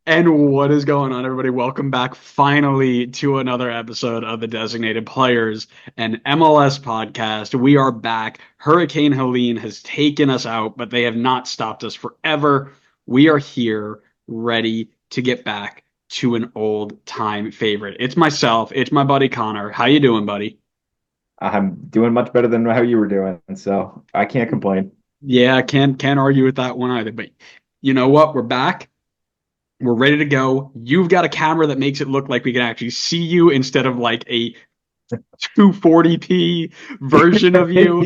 And what is going on, everybody? Welcome back finally to another episode of the Designated Players and MLS podcast. We are back. Hurricane Helene has taken us out, but they have not stopped us forever. We are here ready to get back to an old time favorite. It's myself, it's my buddy Connor. How you doing, buddy? I'm doing much better than how you were doing, so I can't complain. Yeah, I can't argue with that one either. But you know what? We're back. We're ready to go. You've got a camera that makes it look like we can actually see you instead of like a 240p version of you.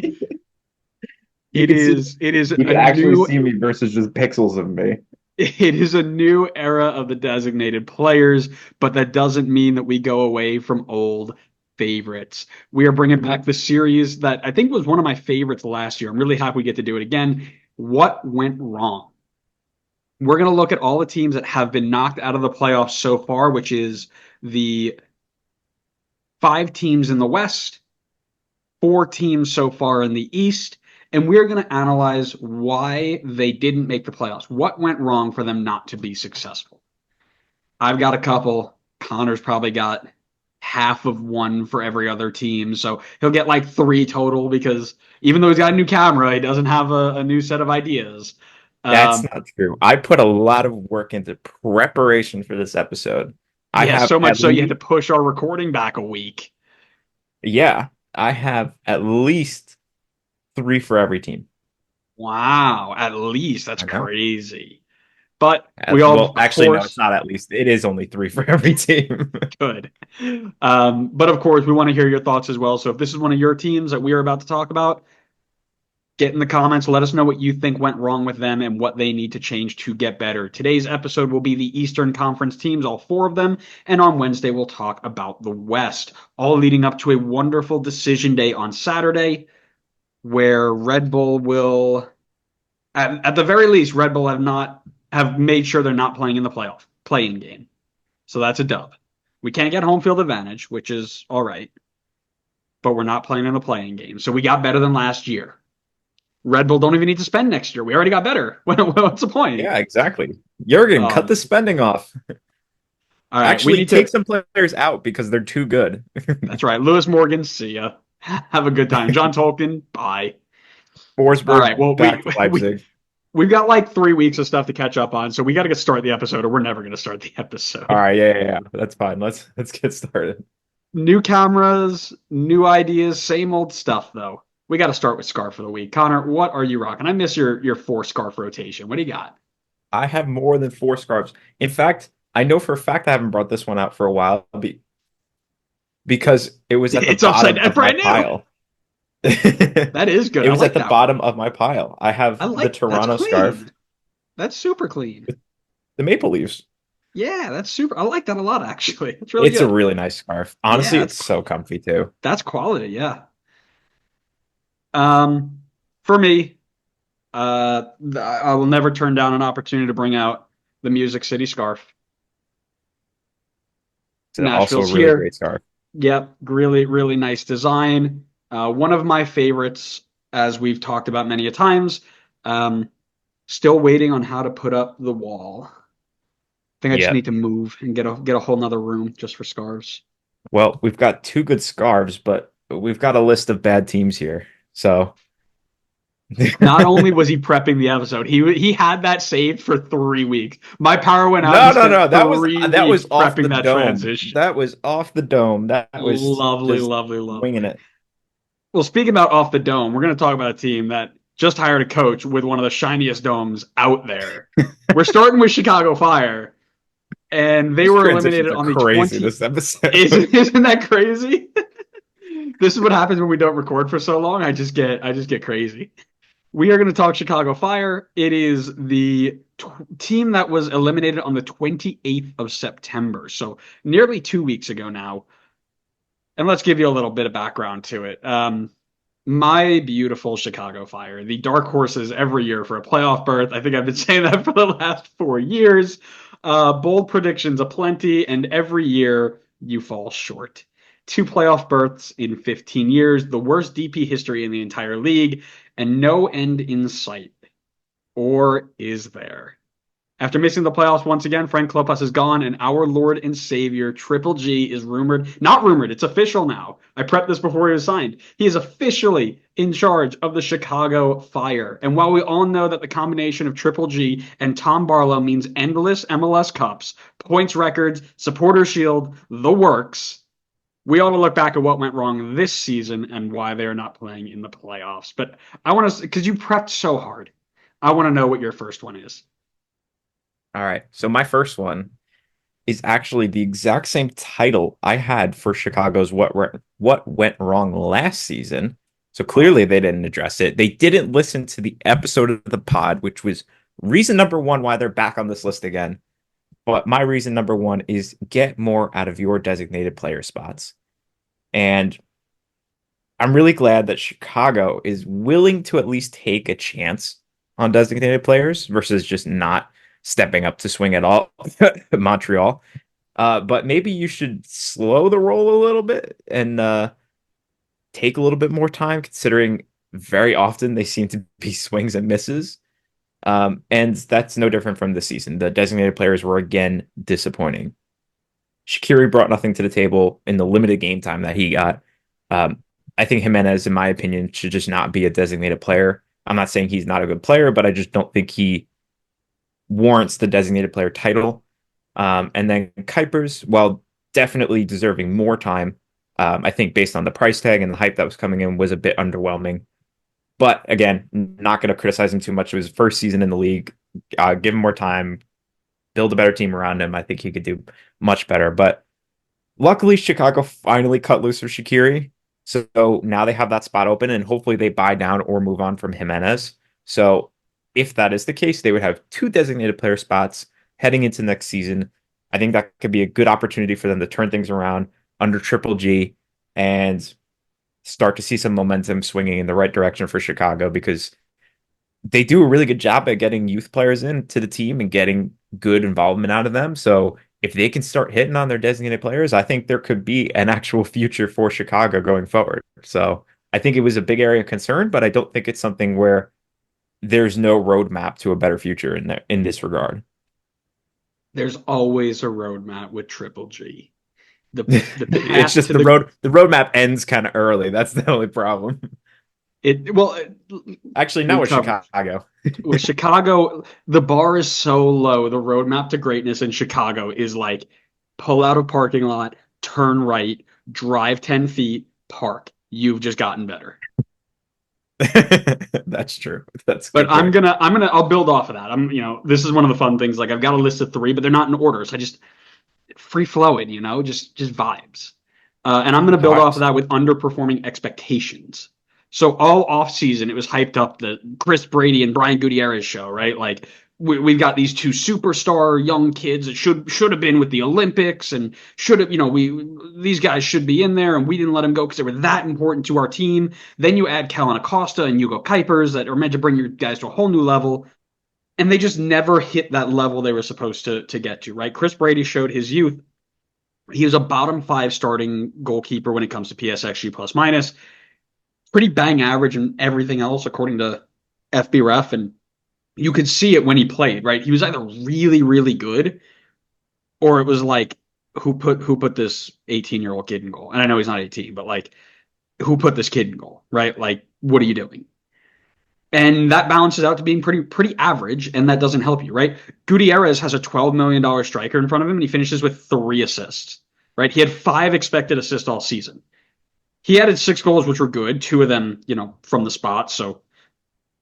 You It can see, is it is you a can actually new see me versus just pixels of me. it is a new era of the designated players, but that doesn't mean that we go away from old favorites. We are bringing back the series that I think was one of my favorites last year. I'm really happy we get to do it again. What went wrong? We're going to look at all the teams that have been knocked out of the playoffs so far, which is the five teams in the West, four teams so far in the East, and we're going to analyze why they didn't make the playoffs. What went wrong for them not to be successful? I've got a couple. Connor's probably got half of one for every other team. So he'll get like three total because even though he's got a new camera, he doesn't have a new set of ideas. That's Um, not true. I put a lot of work into preparation for this episode. I yeah, have so much at so you had to least, push our recording back a week. yeah, I have at least three for every team. Wow, at least that's I know. crazy. But we all, Well, of actually, no, it's course, not at least. It is only three for every team. could. But of course, we want to hear your thoughts as well. So if this is one of your teams that we are about to talk about, get in the comments. Let us know what you think went wrong with them and what they need to change to get better. Today's episode will be the Eastern Conference teams, all four of them. And on Wednesday, we'll talk about the West, all leading up to a wonderful decision day on Saturday where Red Bull will, at the very least, Red Bull have made sure they're not playing in the playoff playing game. So that's a dub. We can't get home field advantage, which is all right, but we're not playing in the playing game. So we got better than last year. Red Bull don't even need to spend next year. We already got better. What's the point? Yeah, exactly. Jurgen, cut Um, the spending off. all right, we Actually, need take to. some players out because they're too good. That's right. Lewis Morgan, see ya. Have a good time. John Tolkien, bye. All Forsberg right. Well, back to we Leipzig. we've got like 3 weeks of stuff to catch up on, so we got to get started the episode, or we're never going to start the All episode. right, yeah. That's fine. Let's get started. New cameras, new ideas, same old stuff though. We got to start with scarf of the week. Connor, what are you rocking? I miss your four scarf rotation. What do you got? I have more than four scarves. In fact, I know for a fact I haven't brought this one out for a while because it was at the It's upside bottom down, of my brand new. pile. That is good. It I was at like the that one. bottom of my pile. I I have the like that's Toronto scarf, clean. That's super clean. with the Maple Leafs. Yeah, that's super. I like that a lot actually. It's really It's a good. really nice scarf. Yeah, Honestly, it's so comfy too. that's quality. Yeah. For me, I will never turn down an opportunity to bring out the Music City scarf. It's also a Nashville's really here. great scarf. Yep, really, really nice design. One of my favorites, as we've talked about many a times. Um, Still waiting on how to put up the wall. I think I just Yeah. need to move and get a whole nother room just for scarves. Well, we've got two good scarves, but we've got a list of bad teams here. So Not only was he prepping the episode, he had that saved for 3 weeks. My power went out. He no. spent That was 3 weeks off the prepping that dome. transition. That was off the dome. That was Lovely, just lovely, winging lovely. it. Well, speaking about off the dome, we're going to talk about a team that just hired a coach with one of the shiniest domes out there. We're starting with Chicago Fire, and they These were transitions eliminated are on the crazy 20. this episode. Isn't that crazy? This is what happens when we don't record for so long. I just get crazy. We are going to talk Chicago Fire. It is the team that was eliminated on the 28th of September, so nearly 2 weeks ago now. And let's give you a little bit of background to it. My beautiful Chicago Fire, the dark horses every year for a playoff berth. I think I've been saying that for the last 4 years. Bold predictions aplenty, and every year you fall short. Two playoff berths in 15 years, the worst DP history in the entire league, and no end in sight. Or is there? After missing the playoffs once again, Frank Klopas is gone, and our Lord and Savior, Triple G, is rumored, not rumored, it's official now. I prepped this before he was signed. He is officially in charge of the Chicago Fire. And while we all know that the combination of Triple G and Tom Barlow means endless MLS Cups, points records, supporter shield, the works, we ought to look back at what went wrong this season and why they are not playing in the playoffs. But I want to, because you prepped so hard, I want to know what your first one is. All right. So my first one is actually the exact same title I had for Chicago's what went wrong last season. So clearly they didn't address it. They didn't listen to the episode of the pod, which was reason number one why they're back on this list again. But my reason number one is get more out of your designated player spots. And I'm really glad that Chicago is willing to at least take a chance on designated players versus just not stepping up to swing at all. Montreal. But maybe you should slow the roll a little bit and take a little bit more time, considering very often they seem to be swings and misses. And that's no different from this season. The designated players were again disappointing. Shaqiri brought nothing to the table in the limited game time that he got. I think Jimenez, in my opinion, should just not be a designated player. I'm not saying he's not a good player, but I just don't think he warrants the designated player title. And then Kuipers, while definitely deserving more time, I think based on the price tag and the hype that was coming in, was a bit underwhelming. But again, not going to criticize him too much. It was his first season in the league. Give him more time, build a better team around him. I think he could do much better. But luckily, Chicago finally cut loose for Shaqiri. So now they have that spot open, and hopefully they buy down or move on from Jimenez. So if that is the case, they would have two designated player spots heading into next season. I think that could be a good opportunity for them to turn things around under Triple G and start to see some momentum swinging in the right direction for Chicago, because they do a really good job at getting youth players into the team and getting good involvement out of them. So if they can start hitting on their designated players, I think there could be an actual future for Chicago going forward. So I think it was a big area of concern, but I don't think it's something where there's no roadmap to a better future in this regard. There's always a roadmap with Triple G. The It's path just to the the roadmap ends kind of early. That's the only problem. it well Actually, not we with covered Chicago. with Chicago, the bar is so low. The roadmap to greatness in Chicago is like pull out a parking lot, turn right, drive 10 feet, park. You've just gotten better. That's true. That's a But good point. I'll build off of that. This is one of the fun things. Like I've got a list of three, but they're not in order. So I just free flowing, just vibes. And I'm going to No, build off of that with underperforming expectations. So all off season, it was hyped up the Chris Brady and Brian Gutierrez show, right? Like we've got these two superstar young kids that should have been with the Olympics and should have, these guys should be in there, and we didn't let them go because they were that important to our team. Then you add Kellen Acosta and Hugo Kuipers that are meant to bring your guys to a whole new level, and they just never hit that level they were supposed to get to, right? Chris Brady showed his youth. He was a bottom five starting goalkeeper when it comes to PSXG plus minus. Pretty bang average and everything else, according to FBref. And you could see it when he played, right? He was either really, really good, or it was like, who put this 18-year-old kid in goal? And I know he's not 18, but like, who put this kid in goal, right? Like, what are you doing? And that balances out to being pretty average, and that doesn't help you, right? Gutierrez has a $12 million striker in front of him, and he finishes with 3 assists, right? He had 5 expected assists all season. He added 6 goals, which were good, 2 of them, from the spot, so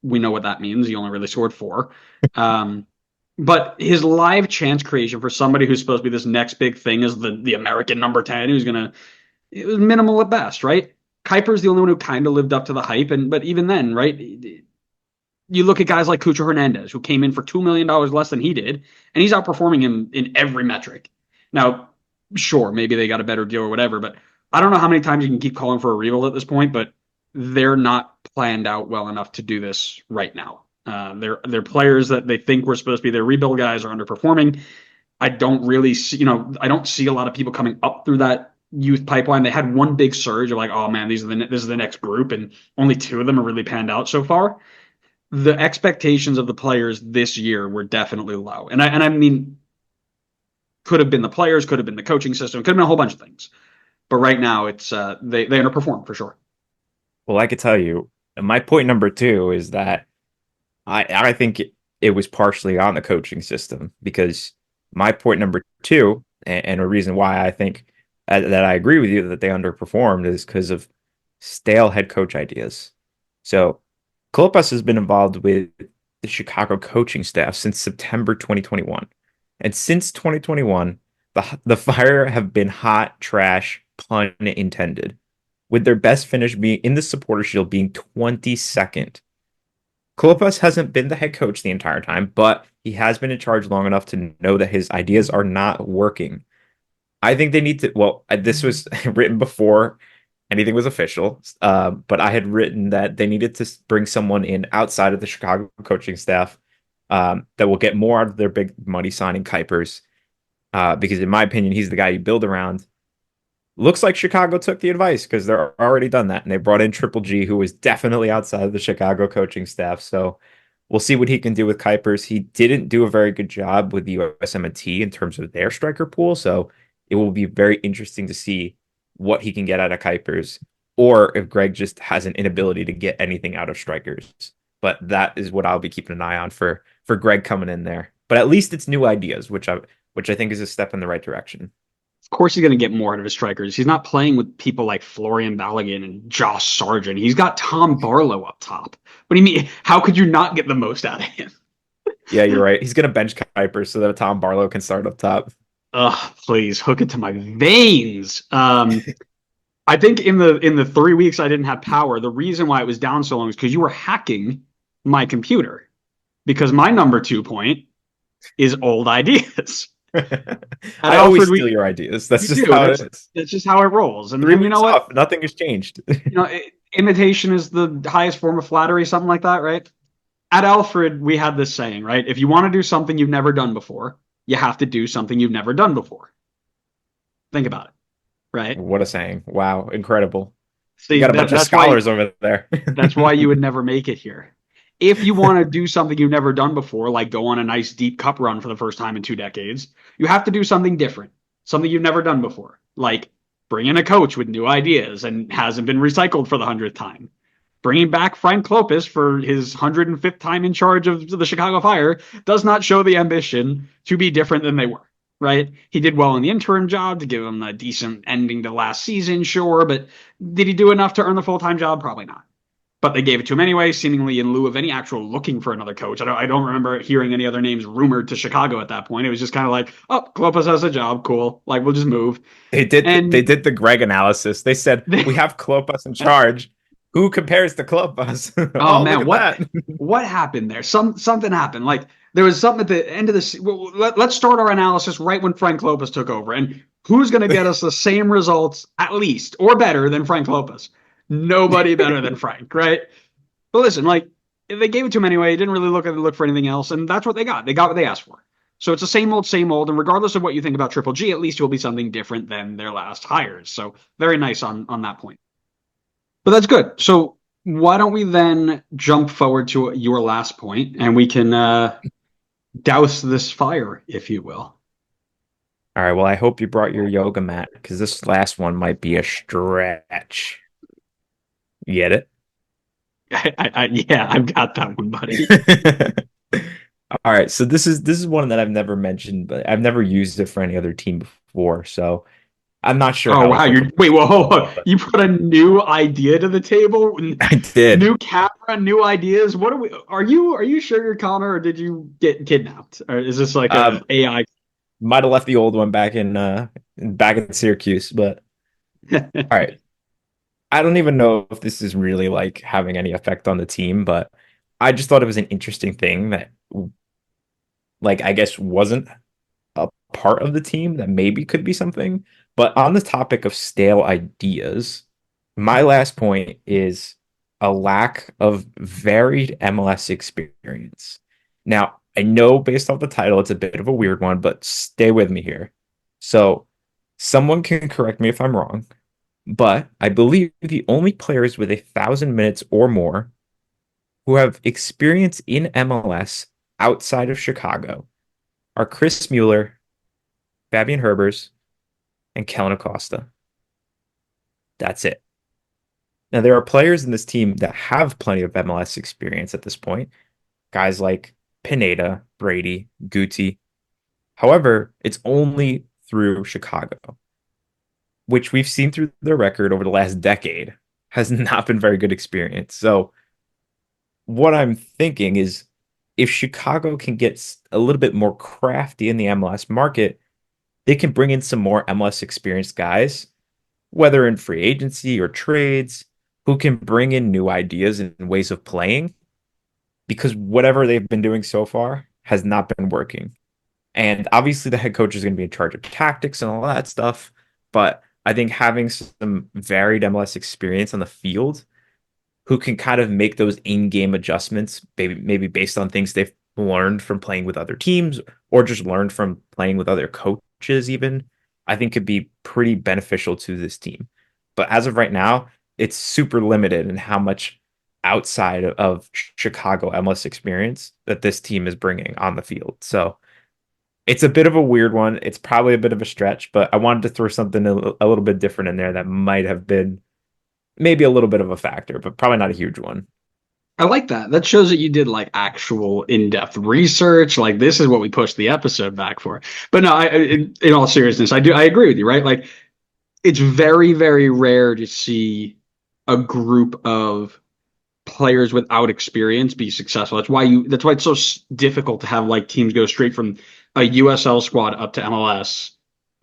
we know what that means. He only really scored 4. But his live chance creation for somebody who's supposed to be this next big thing is the American number 10, it was minimal at best, right? Kuiper's the only one who kind of lived up to the hype, but even then, right? You look at guys like Cucho Hernandez, who came in for $2 million less than he did, and he's outperforming him in every metric. Now, sure, maybe they got a better deal or whatever, but I don't know how many times you can keep calling for a rebuild at this point, but they're not planned out well enough to do this right now. They're players that they think were supposed to be their rebuild guys are underperforming. I don't really see, I don't see a lot of people coming up through that youth pipeline. They had one big surge of like, oh man, this is the next group, and only 2 of them are really panned out so far. the expectations of the players this year were definitely low. And I mean, could have been the players, could have been the coaching system, could have been a whole bunch of things. But right now, it's they underperform for sure. Well, I could tell you, my point number two is that I think it was partially on the coaching system because my point number two, and a reason why I think that I agree with you that they underperformed is because of stale head coach ideas. So Klopas has been involved with the Chicago coaching staff since September 2021. And since 2021, the Fire have been hot trash, pun intended, with their best finish being in the supporter shield being 22nd. Klopas hasn't been the head coach the entire time, but he has been in charge long enough to know that his ideas are not working. I think they need to. Well, this was written before anything was official, but I had written that they needed to bring someone in outside of the Chicago coaching staff that will get more out of their big money signing Kuipers, because in my opinion, he's the guy you build around. Looks like Chicago took the advice because they're already done that, and they brought in Triple G, who was definitely outside of the Chicago coaching staff. So we'll see what he can do with Kuipers. He didn't do a very good job with the USMNT in terms of their striker pool, so it will be very interesting to see what he can get out of Kuipers, or if Greg just has an inability to get anything out of strikers. But that is what I'll be keeping an eye on for Greg coming in there. But at least it's new ideas, which I think is a step in the right direction. Of course, he's going to get more out of his strikers. He's not playing with people like Florian Balogun and Josh Sargent. He's got Tom Barlow up top. What do you mean? How could you not get the most out of him? Yeah, you're right. He's gonna bench Kuiper so that Tom Barlow can start up top. Ugh, please hook it to my veins. I think in the 3 weeks I didn't have power, the reason why it was down so long is because you were hacking my computer. Because my number 2 point is old ideas. At I always Alfred, steal your ideas. That's you just do. how it is. That's just how it rolls. And, Three and you know weeks what? off, nothing has changed. Imitation is the highest form of flattery, something like that, right? At Alfred, we had this saying, right? If you want to do something you've never done before, you have to do something you've never done before. Think about it, right? What a saying. Wow, incredible. You See, got a bunch of scholars over there. that's why you would never make it here. If you want to do something you've never done before, like go on a nice deep cup run for the first time in 2 decades, you have to do something different, something you've never done before, like bring in a coach with new ideas and hasn't been recycled for the 100th time. Bringing back Frank Klopas for his 105th time in charge of the Chicago Fire does not show the ambition to be different than they were, right? He did well in the interim job to give him a decent ending to last season, sure, but did he do enough to earn the full-time job? Probably not. But they gave it to him anyway, seemingly in lieu of any actual looking for another coach. I don't remember hearing any other names rumored to Chicago at that point. It was just kind of like, oh, Klopas has a job, cool. Like, we'll just move. They And did the Greg analysis. They said we have Klopas in charge. Who compares to Klopas? oh Oh, look man, at what that. what happened there? Something happened. Like there was something at the end of this. Well, let's start our analysis right when Frank Klopas took over, and who's going to get us the same results at least or better than Frank Klopas? Nobody better than Frank, right? But listen, like they gave it to him anyway. He didn't really look for anything else, and that's what they got. They got what they asked for. So it's the same old. And regardless of what you think about Triple G, at least it will be something different than their last hires. So very nice on that point. But that's good. So why don't we then jump forward to your last point, and we can douse this fire, if you will. All right. Well, I hope you brought your yoga mat because this last one might be a stretch. You get it? Yeah, I've got that one, buddy. All right. So this is one that I've never mentioned, but I've never used it for any other team before. So I'm not sure Oh how wow, applicable. wait, well, hold on. You put a new idea to the table, I did. new camera, new ideas. What are we? Are you sure you're Connor, or did you get kidnapped, or is this like a Um, AI? Might have left the old one back in Syracuse, but all right. I don't even know if this is really like having any effect on the team, but I just thought it was an interesting thing that like I guess wasn't a part of the team that maybe could be something. But on the topic of stale ideas, my last point is a lack of varied MLS experience. Now, I know based off the title, it's a bit of a weird one, but stay with me here. So, someone can correct me if I'm wrong, but I believe the only players with 1,000 minutes or more who have experience in MLS outside of Chicago are Chris Mueller, Fabian Herbers, and Kellen Acosta. That's it. Now, there are players in this team that have plenty of MLS experience at this point, guys like Pineda, Brady, Guti. However, it's only through Chicago, which we've seen through their record over the last decade has not been very good experience. So, what I'm thinking is if Chicago can get a little bit more crafty in the MLS market, they can bring in some more MLS experienced guys, whether in free agency or trades, who can bring in new ideas and ways of playing because whatever they've been doing so far has not been working. And obviously, the head coach is going to be in charge of tactics and all that stuff. But I think having some varied MLS experience on the field who can kind of make those in-game adjustments, maybe based on things they've learned from playing with other teams or just learned from playing with other coaches even, I think could be pretty beneficial to this team. But as of right now, it's super limited in how much outside of Chicago MLS experience that this team is bringing on the field. So it's a bit of a weird one. It's probably a bit of a stretch, but I wanted to throw something a little bit different in there that might have been maybe a little bit of a factor, but probably not a huge one. I like that. That shows that you did like actual in-depth research. Like this is what we pushed the episode back for. But no, in all seriousness, I agree with you, right? Like it's very, very rare to see a group of players without experience be successful. That's why it's so difficult to have like teams go straight from a USL squad up to MLS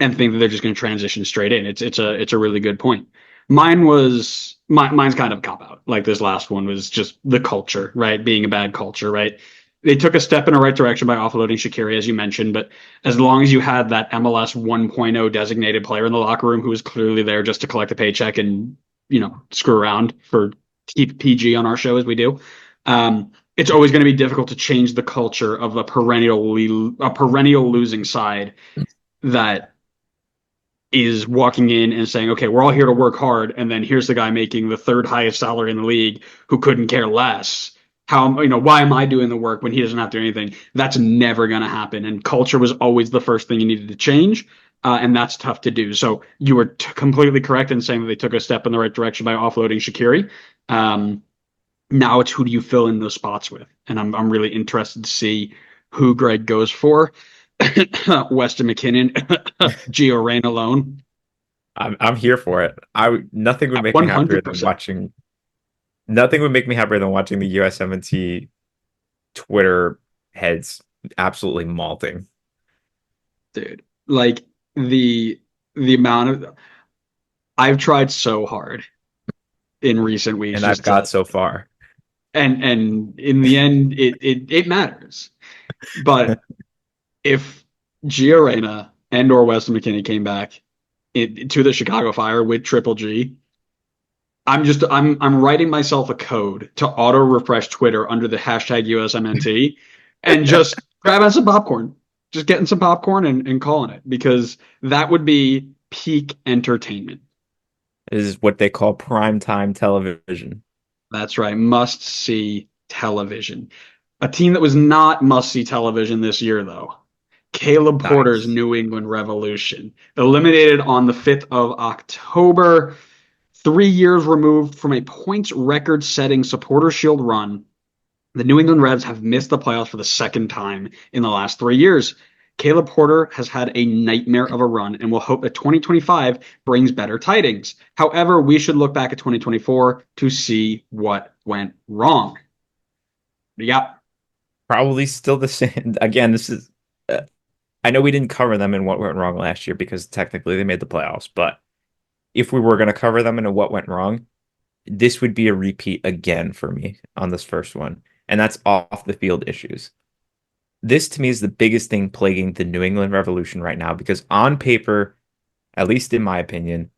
and think that they're just going to transition straight in. It's a really good point. Mine's kind of a cop out. Like this last one was just the culture, right? Being a bad culture, right? They took a step in the right direction by offloading Shaqiri, as you mentioned, but as long as you had that MLS 1.0 designated player in the locker room who was clearly there just to collect a paycheck and, screw around for keep PG on our show as we do, it's always going to be difficult to change the culture of a perennial losing side that is walking in and saying, okay, we're all here to work hard. And then here's the guy making the third highest salary in the league who couldn't care less. Why am I doing the work when he doesn't have to do anything? That's never going to happen. And culture was always the first thing you needed to change. And that's tough to do. So you were completely correct in saying that they took a step in the right direction by offloading Shaqiri. Now it's who do you fill in those spots with? And I'm really interested to see who Greg goes for. Weston McKinnon, Gio Reyna alone. I'm here for it. Nothing would make me happier than 100%. watching. Nothing would make me happier than watching the USMNT Twitter heads absolutely malting. Dude, like the amount of I've tried so hard in recent weeks And I've got so far. and in the end it matters. But if Gio Reyna and or Weston McKinney came back to the Chicago Fire with Triple G, I'm writing myself a code to auto refresh Twitter under the hashtag USMNT and just grabbing some popcorn, just getting some popcorn and calling it because that would be peak entertainment. This is what they call primetime television. That's right, must see television. A team that was not must see television this year though. Caleb Porter's Nice. New England Revolution, eliminated on the 5th of October. 3 years removed from a points record setting Supporter Shield run, the New England Revs have missed the playoffs for the second time in the last 3 years. Caleb Porter has had a nightmare of a run and will hope that 2025 brings better tidings. However, we should look back at 2024 to see what went wrong. Yeah. Probably still the same. Again, this is. I know we didn't cover them in what went wrong last year because technically they made the playoffs, but if we were going to cover them in what went wrong, this would be a repeat again for me on this first one, and that's off the field issues. This to me is the biggest thing plaguing the New England Revolution right now because on paper, at least in my opinion,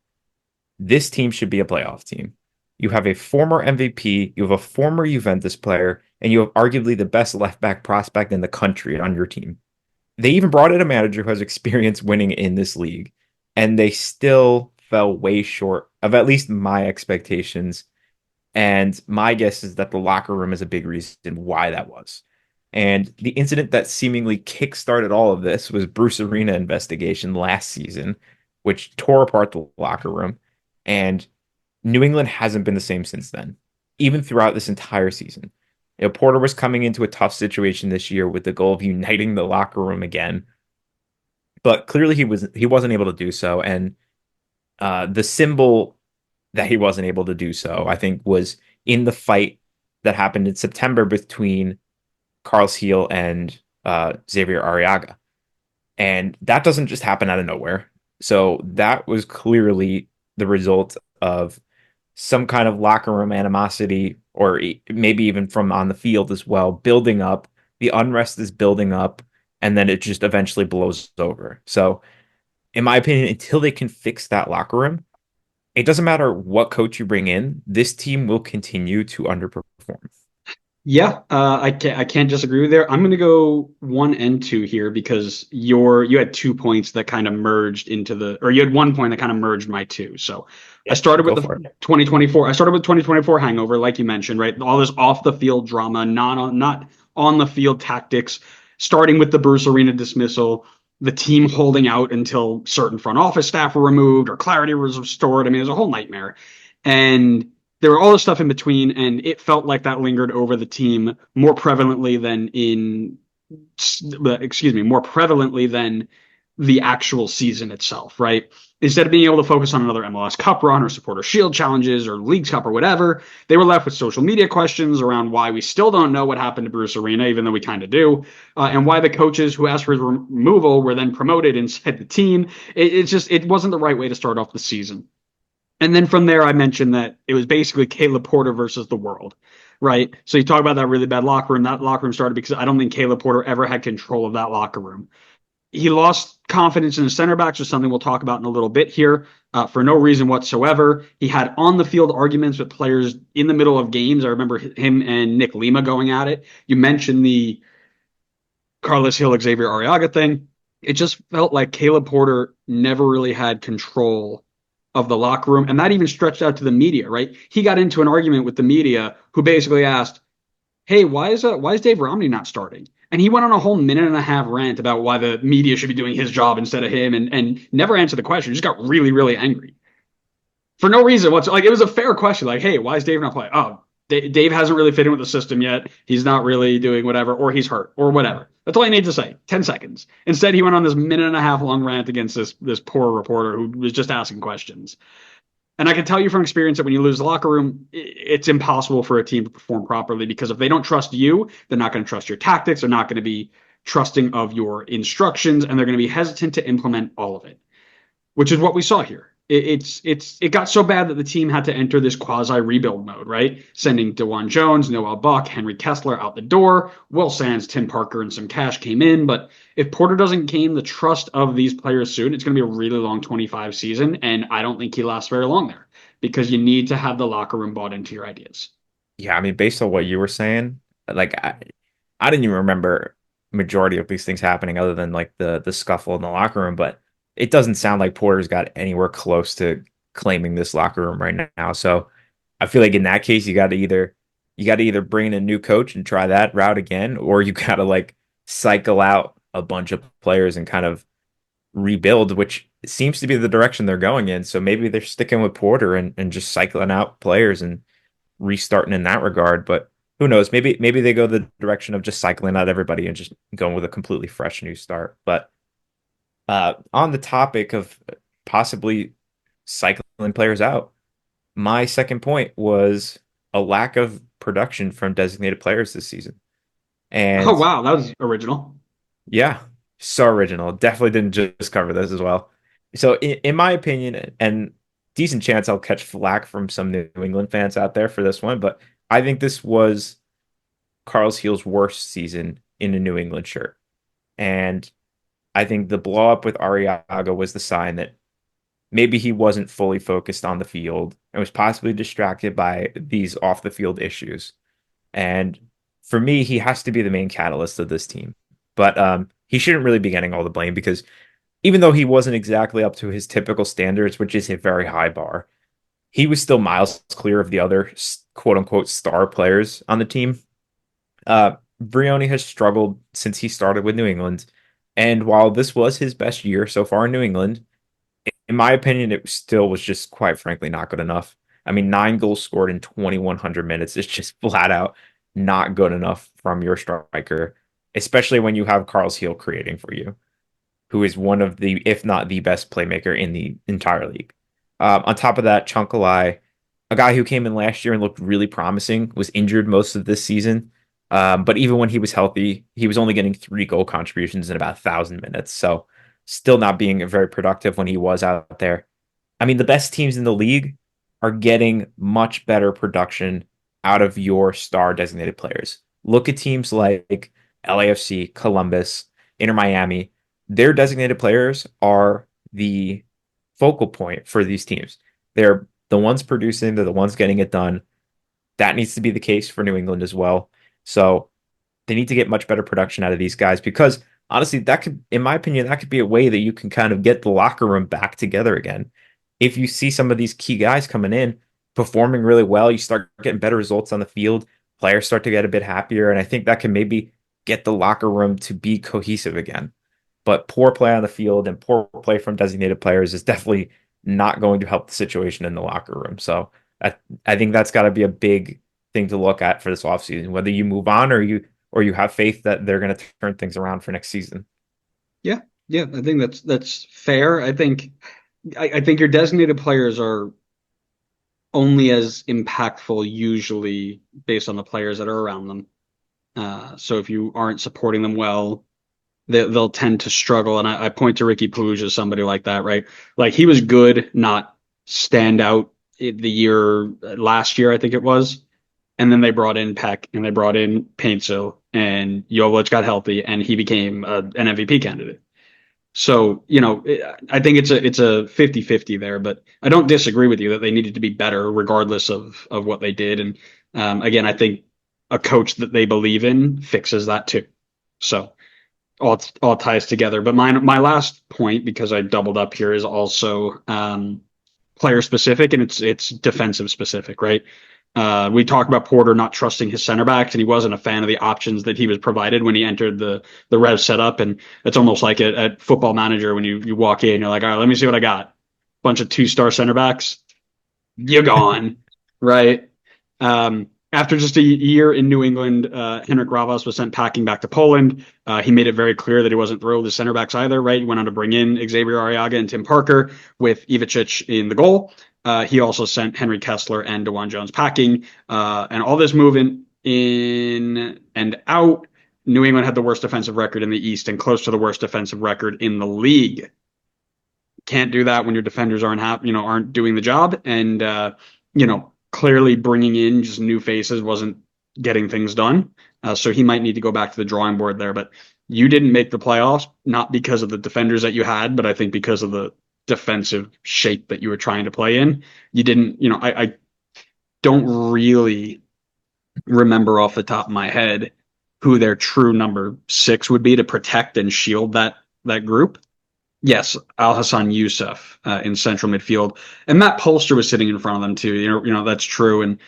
this team should be a playoff team. You have a former MVP, you have a former Juventus player, and you have arguably the best left back prospect in the country on your team. They even brought in a manager who has experience winning in this league, and they still fell way short of at least my expectations And my guess is that the locker room is a big reason why that was. And the incident that seemingly kickstarted all of this was Bruce Arena investigation last season, which tore apart the locker room. And New England hasn't been the same since then, even throughout this entire season. Porter was coming into a tough situation this year with the goal of uniting the locker room again, but clearly he wasn't able to do so. And the symbol that he wasn't able to do so, I think, was in the fight that happened in September between Carlos Heel and Xavier Arriaga. And that doesn't just happen out of nowhere. So that was clearly the result of some kind of locker room animosity, or maybe even from on the field as well, building up. The unrest is building up, and then it just eventually blows over. So, in my opinion, until they can fix that locker room, it doesn't matter what coach you bring in, this team will continue to underperform. Yeah, I can't disagree with there. I'm going to go one and two here because you had 2 points that kind of merged into or you had 1 point that kind of merged my two. So I Yeah, started with go the for it. 2024. I started with 2024 hangover, like you mentioned, right? All this off the field drama, not on the field tactics, starting with the Bruce Arena dismissal, the team holding out until certain front office staff were removed or clarity was restored. I mean, it was a whole nightmare. And there were all this stuff in between, and it felt like that lingered over the team more prevalently than more prevalently than the actual season itself, right? Instead of being able to focus on another MLS Cup run or Supporter Shield challenges or Leagues Cup or whatever, they were left with social media questions around why we still don't know what happened to Bruce Arena, even though we kind of do, and why the coaches who asked for his removal were then promoted inside the team. It wasn't the right way to start off the season. And then from there, I mentioned that it was basically Caleb Porter versus the world, right? So you talk about that really bad locker room. That locker room started because I don't think Caleb Porter ever had control of that locker room. He lost confidence in his center backs, which is something we'll talk about in a little bit here, for no reason whatsoever. He had on the field arguments with players in the middle of games. I remember him and Nick Lima going at it. You mentioned the Carlos Hill, Xavier Arriaga thing. It just felt like Caleb Porter never really had control of the locker room. And that even stretched out to the media, right? He got into an argument with the media who basically asked, hey, why is Dave Romney not starting? And he went on a whole minute and a half rant about why the media should be doing his job instead of him and never answered the question. Just got really, really angry for no reason whatsoever. Like, it was a fair question. Like, hey, why is Dave not playing? Oh, Dave hasn't really fit in with the system yet. He's not really doing whatever, or he's hurt, or whatever. That's all I need to say. 10 seconds. Instead, he went on this minute and a half long rant against this poor reporter who was just asking questions. And I can tell you from experience that when you lose the locker room, it's impossible for a team to perform properly because if they don't trust you, they're not going to trust your tactics. They're not going to be trusting of your instructions, and they're going to be hesitant to implement all of it, which is what we saw here. It got so bad that the team had to enter this quasi rebuild mode, right? Sending DeJuan Jones, Noel Buck, Henry Kessler out the door. Will Sands, Tim Parker, and some cash came in. But if Porter doesn't gain the trust of these players soon, it's going to be a really long 25 season, and I don't think he lasts very long there because you need to have the locker room bought into your ideas. Yeah, I mean, based on what you were saying, like I didn't even remember majority of these things happening other than like the scuffle in the locker room, but it doesn't sound like Porter's got anywhere close to claiming this locker room right now. So I feel like in that case, you got to either bring in a new coach and try that route again, or you got to like cycle out a bunch of players and kind of rebuild, which seems to be the direction they're going in. So maybe they're sticking with Porter and just cycling out players and restarting in that regard. But who knows? Maybe they go the direction of just cycling out everybody and just going with a completely fresh new start. But on the topic of possibly cycling players out, my second point was a lack of production from designated players this season. Oh, And wow. That was original. yeah, so original. Definitely didn't just cover this as well. So in my opinion, and decent chance I'll catch flack from some New England fans out there for this one, but I think this was Carl's Heel's worst season in a New England shirt. And I think the blow up with Arriaga was the sign that maybe he wasn't fully focused on the field and was possibly distracted by these off the field issues. And for me, he has to be the main catalyst of this team. But he shouldn't really be getting all the blame because even though he wasn't exactly up to his typical standards, which is a very high bar, he was still miles clear of the other quote unquote star players on the team. Brioni has struggled since he started with New England. And while this was his best year so far in New England, in my opinion, it still was just quite frankly not good enough. I mean, 9 goals scored in 2,100 minutes is just flat out not good enough from your striker, especially when you have Carl's Heel creating for you, who is one of the, if not the best playmaker in the entire league. On top of that, Chunkalai, a guy who came in last year and looked really promising, was injured most of this season. But even when he was healthy, he was only getting 3 goal contributions in about 1,000 minutes. So still not being very productive when he was out there. I mean, the best teams in the league are getting much better production out of your star designated players. Look at teams like LAFC, Columbus, Inter Miami. Their designated players are the focal point for these teams. They're the ones producing, they're the ones getting it done. That needs to be the case for New England as well. So they need to get much better production out of these guys because honestly, that could, in my opinion, that could be a way that you can kind of get the locker room back together again. If you see some of these key guys coming in, performing really well, you start getting better results on the field, players start to get a bit happier. And I think that can maybe get the locker room to be cohesive again. But poor play on the field and poor play from designated players is definitely not going to help the situation in the locker room. So I think that's got to be a big thing to look at for this offseason, whether you move on or you have faith that they're going to turn things around for next season. Yeah, yeah, I think that's fair. I think your designated players are only as impactful usually based on the players that are around them. So if you aren't supporting them well, they'll tend to struggle. And I point to Ricky Puig as somebody like that, right? Like he was good, not stand out the year last year, I think it was. And then they brought in Peck and they brought in Paintsill and Jovic got healthy and he became an MVP candidate. So, I think it's a 50-50 there, but I don't disagree with you that they needed to be better regardless of what they did. And again, I think a coach that they believe in fixes that too. So all ties together. But my last point, because I doubled up here, is also player specific and it's defensive specific, right? We talked about Porter not trusting his center backs, and he wasn't a fan of the options that he was provided when he entered the Rev setup. And it's almost like at Football Manager when you walk in, you're like, all right, let me see what I got. Bunch of 2-star center backs, you're gone, right? After just a year in New England, Henrik Ravas was sent packing back to Poland. He made it very clear that he wasn't thrilled with the center backs either, right? He went on to bring in Xavier Arriaga and Tim Parker with Ivicic in the goal. He also sent Henry Kessler and DeJuan Jones packing. And all this moving in and out, New England had the worst defensive record in the East and close to the worst defensive record in the league. Can't do that when your defenders aren't doing the job. And, clearly bringing in just new faces wasn't getting things done. So he might need to go back to the drawing board there. But you didn't make the playoffs, not because of the defenders that you had, but I think because of the defensive shape that you were trying to play in. You didn't, I don't really remember off the top of my head who their true number 6 would be to protect and shield that group. Yes, Al Hassan Youssef in central midfield, and Matt Polster was sitting in front of them too. That's true. And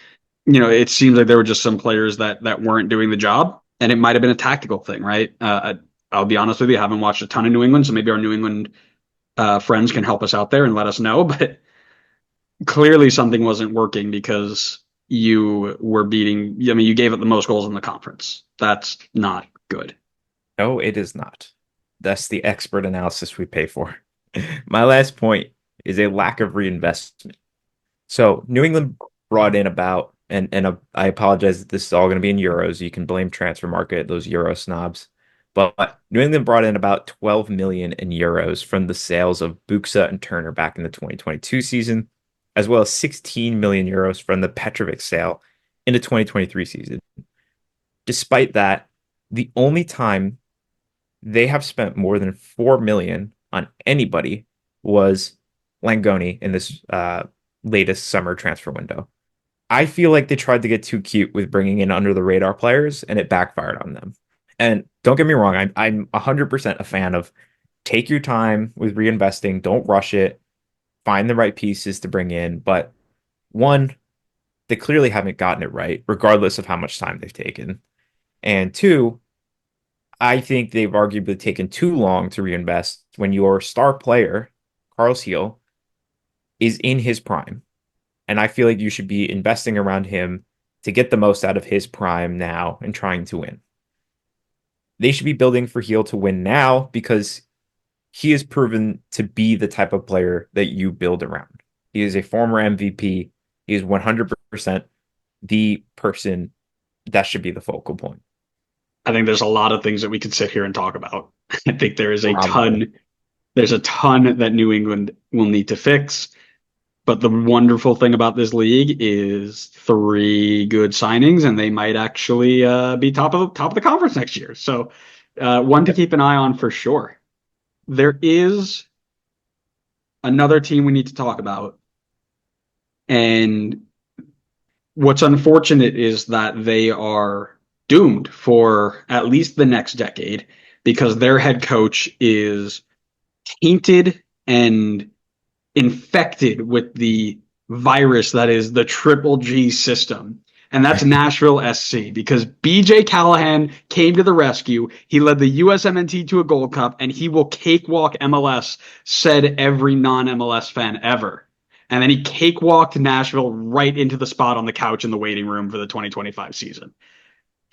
it seems like there were just some players that weren't doing the job, and it might have been a tactical thing, right? I'll be honest with you, I haven't watched a ton of New England, so maybe our New England friends can help us out there and let us know. But clearly something wasn't working because you were beating. I mean, you gave up the most goals in the conference. That's not good. No, it is not. That's the expert analysis we pay for. My last point is a lack of reinvestment. So New England brought in about, and I apologize that this is all going to be in euros. You can blame transfer market, those euro snobs. But New England brought in about 12 million in euros from the sales of Buxa and Turner back in the 2022 season, as well as 16 million euros from the Petrovic sale in the 2023 season. Despite that, the only time they have spent more than 4 million on anybody was Langoni in this latest summer transfer window. I feel like they tried to get too cute with bringing in under the radar players and it backfired on them. And don't get me wrong, I'm 100% a fan of take your time with reinvesting, don't rush it, find the right pieces to bring in. But One, they clearly haven't gotten it right, regardless of how much time they've taken. And two, I think they've arguably taken too long to reinvest when your star player, Carlos Heel, is in his prime. And I feel like you should be investing around him to get the most out of his prime now and trying to win. They should be building for Heel to win now because he has proven to be the type of player that you build around. He is a former MVP. He is 100% the person that should be the focal point. I think there's a lot of things that we could sit here and talk about. I think Probably. there's a ton that New England will need to fix. But the wonderful thing about this league is three good signings, and they might actually be top of the conference next year. So one to keep an eye on for sure. There is another team we need to talk about, and what's unfortunate is that they are doomed for at least the next decade because their head coach is tainted and infected with the virus that is the Triple G system. And that's Nashville SC because BJ Callahan came to the rescue. He led the USMNT to a Gold Cup, and he will cakewalk MLS, said every non MLS fan ever. And then he cakewalked Nashville right into the spot on the couch in the waiting room for the 2025 season.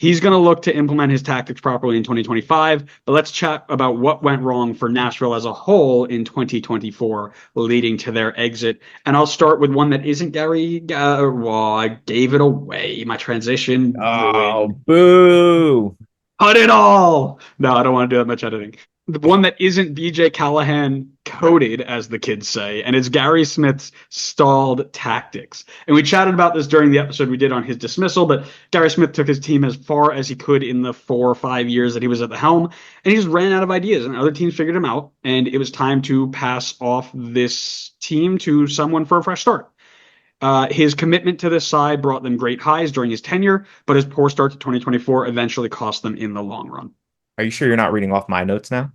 He's going to look to implement his tactics properly in 2025, but let's chat about what went wrong for Nashville as a whole in 2024, leading to their exit. And I'll start with one that isn't Gary. Well, I gave it away. My transition Oh, ruined. boo. Cut it all. No, I don't want to do that much editing. The one that isn't BJ Callahan coded, as the kids say, and it's Gary Smith's stalled tactics. And we chatted about this during the episode we did on his dismissal, but Gary Smith took his team as far as he could in the 4 or 5 years that he was at the helm, and he just ran out of ideas, and other teams figured him out, and it was time to pass off this team to someone for a fresh start. His commitment to this side brought them great highs during his tenure, but his poor start to 2024 eventually cost them in the long run. Are you sure you're not reading off my notes now?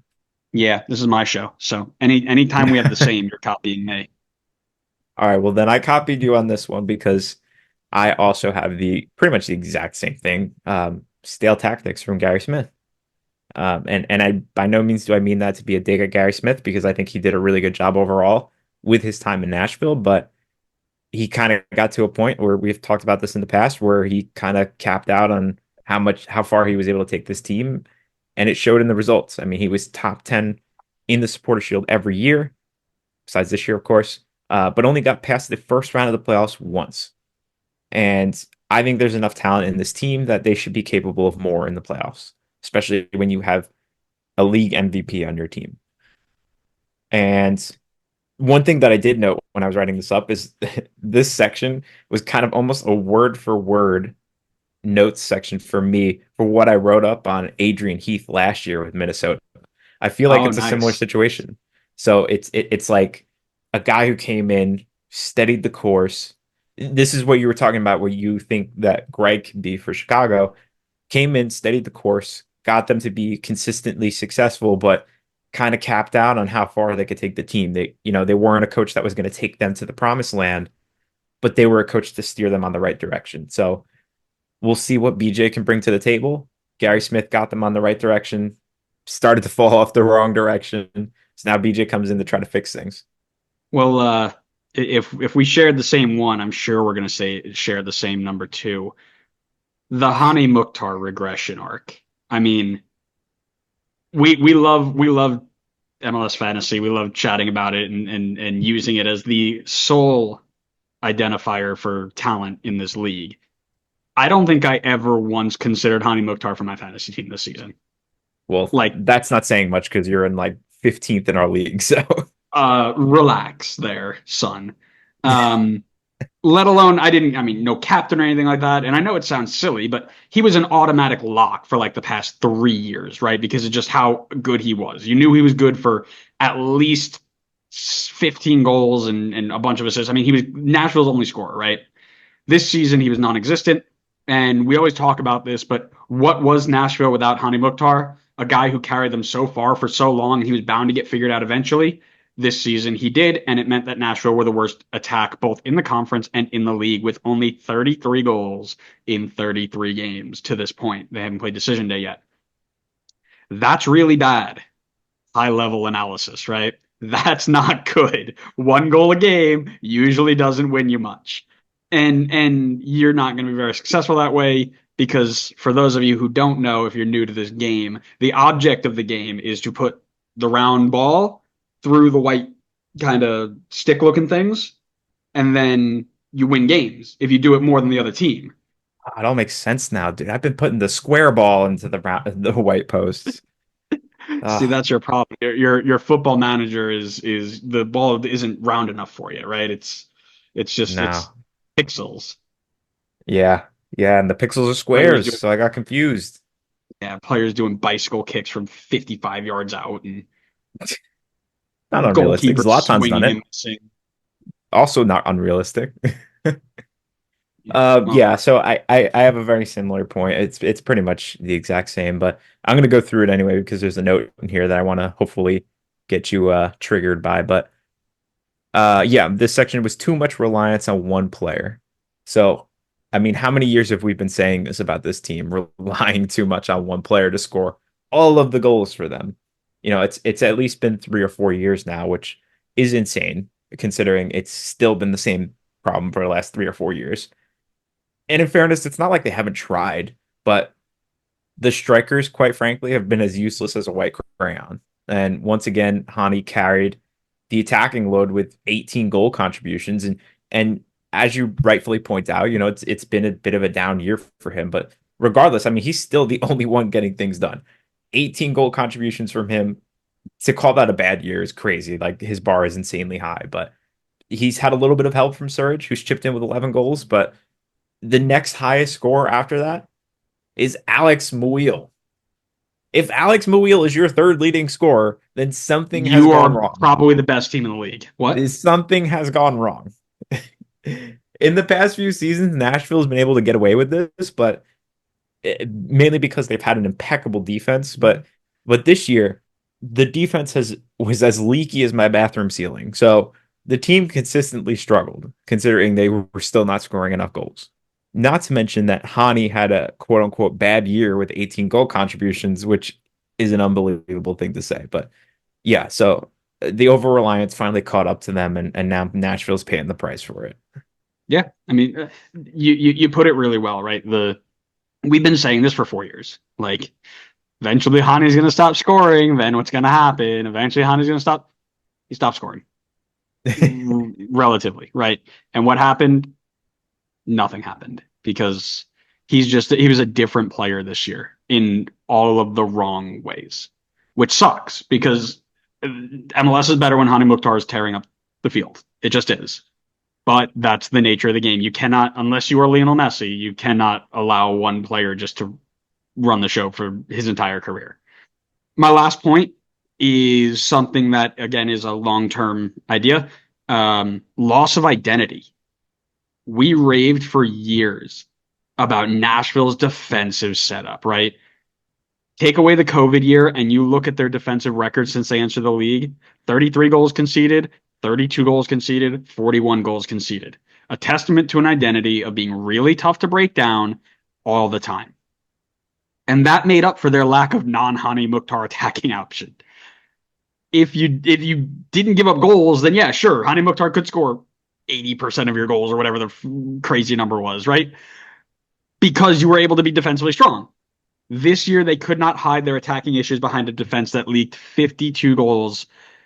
Yeah, this is my show. So anytime we have the same, you're copying me. All right, well then I copied you on this one because I also have the pretty much the exact same thing. Stale tactics from Gary Smith. And I by no means do I mean that to be a dig at Gary Smith because I think he did a really good job overall with his time in Nashville, but he kind of got to a point where we've talked about this in the past where he kind of capped out on how far he was able to take this team, and it showed in the results. I mean, he was top 10 in the Supporter Shield every year, besides this year, of course, but only got past the first round of the playoffs once. And I think there's enough talent in this team that they should be capable of more in the playoffs, especially when you have a league MVP on your team. And one thing that I did note when I was writing this up is this section was kind of almost a word for word notes section for me for what I wrote up on Adrian Heath last year with Minnesota. I feel like Oh, it's a similar nice. situation. So it's like a guy who came in, steadied the course. This is what you were talking about, where you think that Greg can be for Chicago. Came in, steadied the course, got them to be consistently successful, but kind of capped out on how far they could take the team. They weren't a coach that was going to take them to the promised land, but they were a coach to steer them on the right direction. So we'll see what BJ can bring to the table. Gary Smith got them on the right direction, started to fall off the wrong direction. So now BJ comes in to try to fix things. Well, if we shared the same one, I'm sure we're gonna say share the same number two. The Hani Mukhtar regression arc. I mean, we love MLS fantasy. We love chatting about it and using it as the sole identifier for talent in this league. I don't think I ever once considered Hani Mukhtar for my fantasy team this season. Well, Like, that's not saying much because you're in like 15th in our league. So relax there, son. Um, let alone no captain or anything like that. And I know it sounds silly, but he was an automatic lock for like the past 3 years, right? Because of just how good he was. You knew he was good for at least 15 goals and a bunch of assists. I mean, he was Nashville's only scorer, right? This season, he was non-existent. And we always talk about this, but what was Nashville without Hani Mukhtar? A guy who carried them so far for so long, he was bound to get figured out eventually. This season he did, and it meant that Nashville were the worst attack both in the conference and in the league with only 33 goals in 33 games to this point. They haven't played decision day yet. That's really bad. High level analysis, right? That's not good. One goal a game usually doesn't win you much. And you're not going to be very successful that way because for those of you who don't know, if you're new to this game, the object of the game is to put the round ball through the white kind of stick looking things, and then you win games if you do it more than the other team. It all makes sense now, dude. I've been putting the square ball into the white posts. See, Uh, that's your problem. Your football manager is the ball isn't round enough for you, right? It's just it's no. pixels. Yeah. Yeah, and the pixels are Players squares, doing so I got confused. players doing bicycle kicks from 55 yards out and Not unrealistic. goalkeepers Zlatan's done swinging it. and missing. Also not unrealistic. Yeah, well, Yeah, so I have a very similar point. It's pretty much the exact same, but I'm gonna go through it anyway because there's a note in here that I want to hopefully get you triggered by. But yeah, this section was too much reliance on one player. So I mean, how many years have we been saying this about this team, relying too much on one player to score all of the goals for them? It's at least been 3 or 4 years now, which is insane considering it's still been the same problem for the last 3 or 4 years. And in fairness, it's not like they haven't tried, but the strikers, quite frankly, have been as useless as a white crayon. And once again, Hani carried the attacking load with 18 goal contributions. And as you rightfully point out, it's been a bit of a down year for him. But regardless, I mean, he's still the only one getting things done. 18 goal contributions from him. To call that a bad year is crazy. Like his bar is insanely high, but he's had a little bit of help from Surge, who's chipped in with 11 goals. But the next highest score after that is Alex Mouille. If Alex Mouille is your third leading scorer, then something has you gone are wrong. probably the best team in the league. What? Something has gone wrong. In the past few seasons, Nashville's been able to get away with this, but mainly because they've had an impeccable defense. But this year, the defense was as leaky as my bathroom ceiling. So the team consistently struggled, considering they were still not scoring enough goals. Not to mention that Hani had a quote unquote bad year with 18 goal contributions, which is an unbelievable thing to say. But yeah, so the over reliance finally caught up to them, and now Nashville's paying the price for it. Yeah, I mean, you put it really well, right? We've been saying this for 4 years. Like, eventually, Hani's going to stop scoring. Then what's going to happen? Eventually, Hani's going to stop. He stopped scoring, relatively, right? And what happened? Nothing happened because he was a different player this year in all of the wrong ways, which sucks because MLS is better when Hani Mukhtar is tearing up the field. It just is. But that's the nature of the game. You cannot, unless you are Lionel Messi, you cannot allow one player just to run the show for his entire career. My last point is something that, again, is a long term idea, loss of identity. We raved for years about Nashville's defensive setup, right? Take away the COVID year and you look at their defensive record since they entered the league, 33 goals conceded, 32 goals conceded, 41 goals conceded. A testament to an identity of being really tough to break down all the time. And that made up for their lack of non-Hani Mukhtar attacking option. If you didn't give up goals, then yeah, sure, Hani Mukhtar could score 80% of your goals or whatever the crazy number was, right? Because you were able to be defensively strong. This year, they could not hide their attacking issues behind a defense that leaked 52 goals,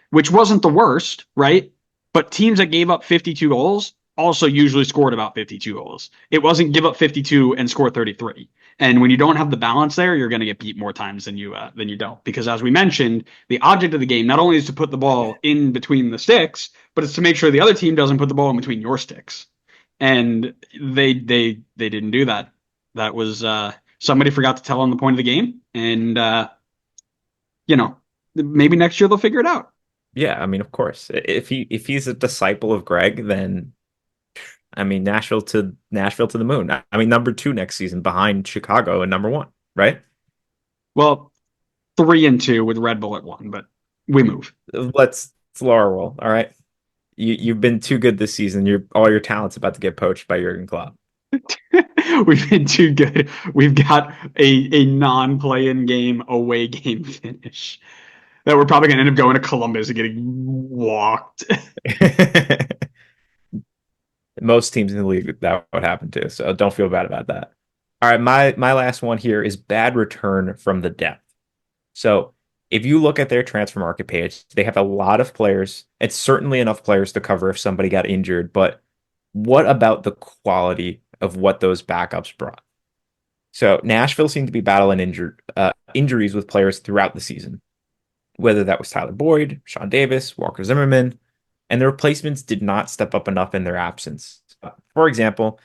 which wasn't the worst, right? But teams that gave up 52 goals also usually scored about 52 goals. It wasn't give up 52 and score 33. And when you don't have the balance there, you're going to get beat more times than you don't. Because as we mentioned, the object of the game not only is to put the ball in between the sticks, but it's to make sure the other team doesn't put the ball in between your sticks. And they didn't do that. That was somebody forgot to tell them the point of the game, and maybe next year they'll figure it out. Yeah, I mean, of course, if he's a disciple of Greg, then I mean, Nashville to the moon. I mean, number two next season behind Chicago and number one, right? Well, 3-2 with Red Bull at 1, but we move. Let's It's Laura Roll. All right. You've been too good this season. All your talent's about to get poached by Jurgen Klopp. We've been too good. We've got a non-play-in game away game finish that we're probably gonna end up going to Columbus and getting walked. Most teams in the league that would happen to, so don't feel bad about that. All right, my last one here is bad return from the depth. So if you look at their transfer market page, they have a lot of players. It's certainly enough players to cover if somebody got injured, but what about the quality of what those backups brought? So Nashville seemed to be battling injuries with players throughout the season, whether that was Tyler Boyd, Sean Davis, Walker Zimmerman, and the replacements did not step up enough in their absence. For example,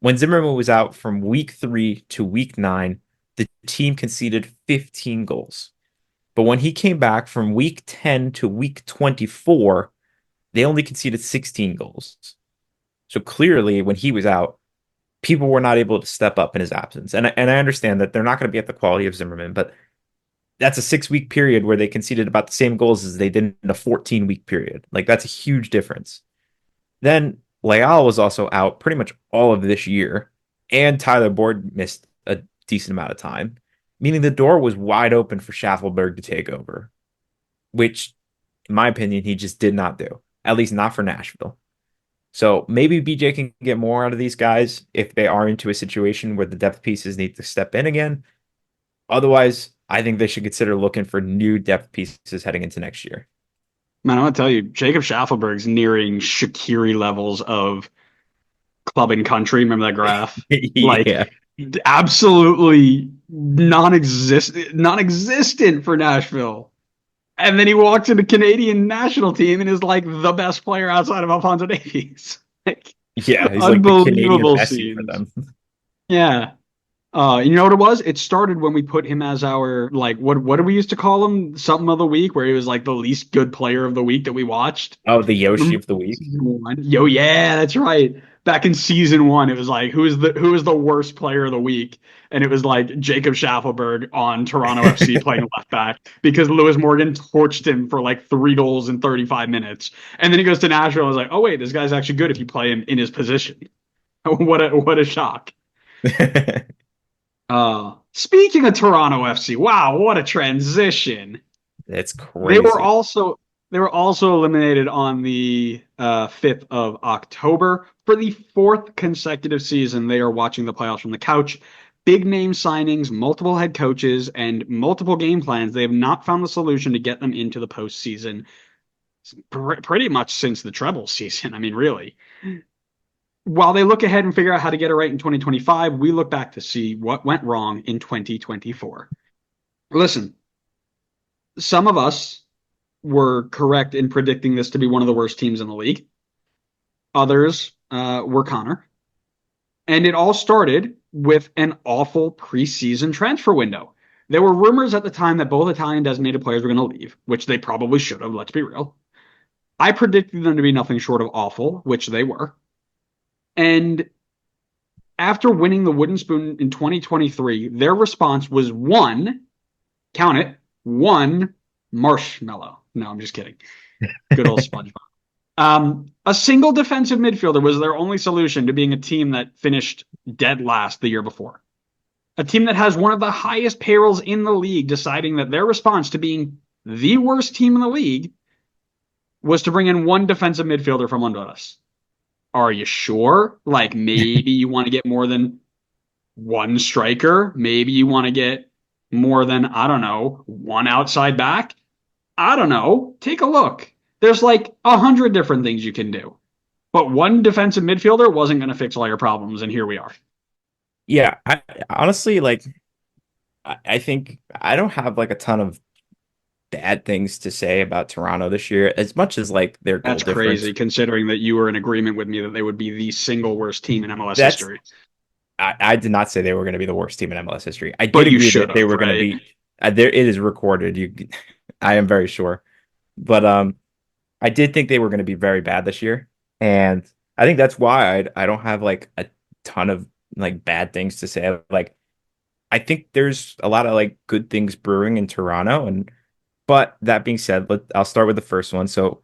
when Zimmerman was out from week 3 to week 9, the team conceded 15 goals. But when he came back from week 10 to week 24, they only conceded 16 goals. So clearly, when he was out, people were not able to step up in his absence. And I understand that they're not going to be at the quality of Zimmerman, but that's a 6 week period where they conceded about the same goals as they did in a 14-week period. Like, that's a huge difference. Then Leal was also out pretty much all of this year, and Tyler Boyd missed a decent amount of time, meaning the door was wide open for Schaffelberg to take over, which, in my opinion, he just did not do, at least not for Nashville. So maybe BJ can get more out of these guys if they are into a situation where the depth pieces need to step in again. Otherwise, I think they should consider looking for new depth pieces heading into next year. Man, I'm gonna tell you, Jacob Schaffelberg's nearing Shaqiri levels of club and country. Remember that graph? Like, Yeah. absolutely non-existent for Nashville. And then he walks into Canadian national team and is like the best player outside of Alphonso Davies. Like, Yeah, he's like the Canadian unbelievable Messi for scenes. them. Yeah. You know what it was? It started when we put him as our like what did we used to call him? Something of the week, where he was like the least good player of the week that we watched. Oh, the Yoshi Remember of the week. season one? Yo, yeah, that's right. Back in season one, it was like who is the worst player of the week, and it was like Jacob Schaffelberg on Toronto FC playing left back because Lewis Morgan torched him for like 3 goals in 35 minutes, and then he goes to Nashville. I was like, oh wait, this guy's actually good if you play him in his position. What a shock. Speaking of Toronto FC, wow, what a transition. It's They were crazy. also they were also eliminated on the 5th of October for the fourth consecutive season. They are watching the playoffs from the couch. Big name signings, multiple head coaches, and multiple game plans. They have not found the solution to get them into the postseason pretty much since the treble season. I mean, really. While they look ahead and figure out how to get it right in 2025, we look back to see what went wrong in 2024. Listen, some of us were correct in predicting this to be one of the worst teams in the league. Others were Connor. And it all started with an awful preseason transfer window. There were rumors at the time that both Italian designated players were going to leave, which they probably should have, let's be real. I predicted them to be nothing short of awful, which they were. And after winning the Wooden Spoon in 2023, their response was one, count it, one marshmallow. No, I'm just kidding. Good old SpongeBob. A single defensive midfielder was their only solution to being a team that finished dead last the year before. A team that has one of the highest payrolls in the league, deciding that their response to being the worst team in the league was to bring in one defensive midfielder from under us. Are you sure? Like, maybe you want to get more than one striker. Maybe you want to get more than, I don't know, one outside back. I don't know. Take a look. There's like 100 different things you can do. But one defensive midfielder wasn't going to fix all your problems, and here we are. Yeah, honestly, like, I think I don't have like a ton of bad things to say about Toronto this year, as much as like their goal That's difference. crazy, considering that you were in agreement with me that they would be the single worst team in MLS That's history. I did not say they were going to be the worst team in MLS history. I did But you agree should that they have, were going to right? be there. It is recorded. I am very sure, but I did think they were going to be very bad this year, and I think that's why I don't have like a ton of like bad things to say. Like, I think there's a lot of like good things brewing in Toronto, and but that being said, I'll start with the first one. So